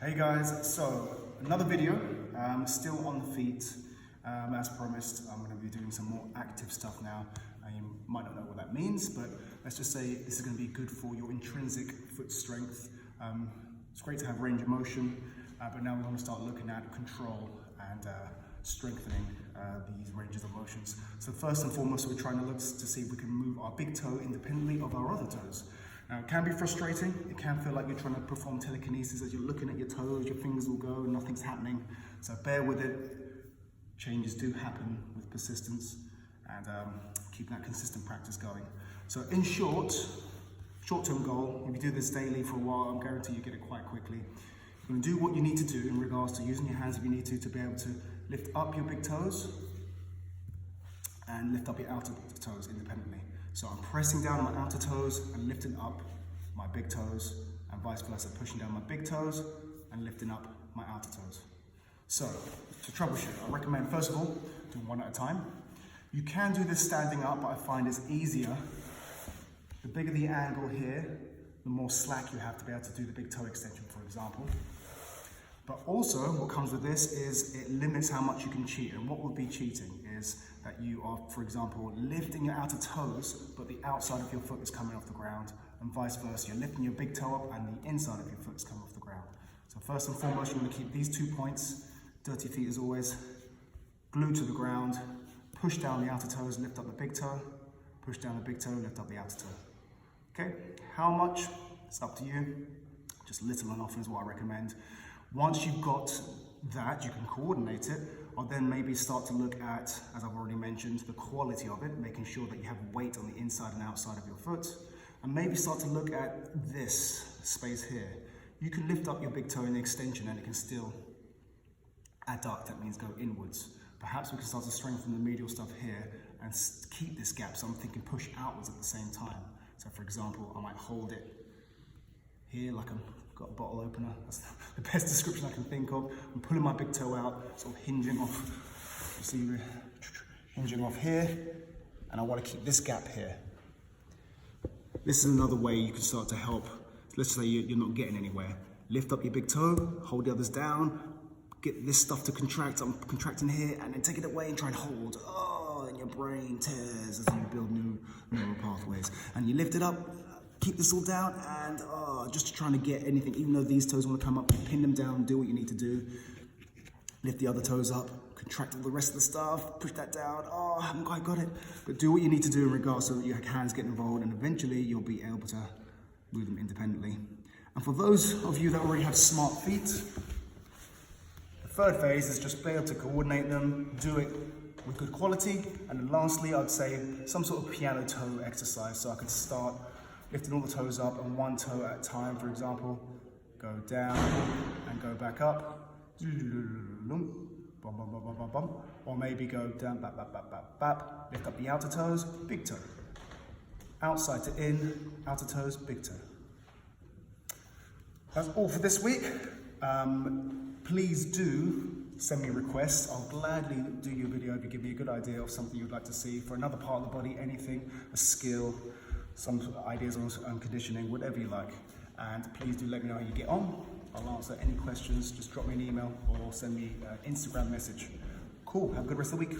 Hey guys, so another video, still on the feet. As promised, I'm going to be doing some more active stuff now. You might not know what that means, but let's just say this is going to be good for your intrinsic foot strength. It's great to have range of motion, but now we want to start looking at control and strengthening these ranges of motions. So first and foremost, we're trying to look to see if we can move our big toe independently of our other toes. Now, it can be frustrating. It can feel like you're trying to perform telekinesis as you're looking at your toes, your fingers will go and nothing's happening. So bear with it. Changes do happen with persistence and keeping that consistent practice going. So in short-term goal, if you do this daily for a while, I guarantee you get it quite quickly. You're going to do what you need to do in regards to using your hands if you need to be able to lift up your big toes and lift up your outer toes independently. So I'm pressing down on my outer toes and lifting up my big toes, and vice versa, pushing down my big toes and lifting up my outer toes. So to troubleshoot, I recommend first of all, doing one at a time. You can do this standing up, but I find it's easier. The bigger the angle here, the more slack you have to be able to do the big toe extension, for example. But also, what comes with this is it limits how much you can cheat. And what would be cheating is that you are, for example, lifting your outer toes, but the outside of your foot is coming off the ground, and vice versa. You're lifting your big toe up and the inside of your foot is coming off the ground. So first and foremost, you want to keep these 2 points, dirty feet as always, glued to the ground, push down the outer toes, lift up the big toe, push down the big toe, lift up the outer toe. Okay, how much? It's up to you. Just little and often is what I recommend. Once you've got that, you can coordinate it. I'll then maybe start to look at, as I've already mentioned, the quality of it, making sure that you have weight on the inside and outside of your foot. And maybe start to look at this space here. You can lift up your big toe in the extension and it can still adduct, that means go inwards. Perhaps we can start to strengthen the medial stuff here and keep this gap, so I'm thinking push outwards at the same time. So for example, I might hold it here like I've got a bottle opener. That's the best description I can think of. I'm pulling my big toe out, sort of hinging off. You see, we're hinging off here, and I want to keep this gap here. This is another way you can start to help. Let's say you're not getting anywhere. Lift up your big toe, hold the others down, get this stuff to contract. I'm contracting here, and then take it away and try and hold. Oh, and your brain tears as you build new neural pathways. And you lift it up, keep this all down, and just trying to get anything, even though these toes want to come up, pin them down, do what you need to do. Lift the other toes up, contract all the rest of the stuff, push that down. Oh, I haven't quite got it. But do what you need to do in regards so that your hands get involved, and eventually you'll be able to move them independently. And for those of you that already have smart feet, the third phase is just be able to coordinate them, do it with good quality. And then lastly, I'd say some sort of piano toe exercise. So I could start lifting all the toes up and one toe at a time, for example. Go down and go back up. Or maybe go down, bap, bap, bap, bap, bap. Lift up the outer toes, big toe. Outside to in, outer toes, big toe. That's all for this week. Please do send me requests. I'll gladly do you a video if you give me a good idea of something you'd like to see for another part of the body, anything, a skill, some ideas on conditioning, whatever you like. And please do let me know how you get on. I'll answer any questions. Just drop me an email or send me an Instagram message. Cool, have a good rest of the week.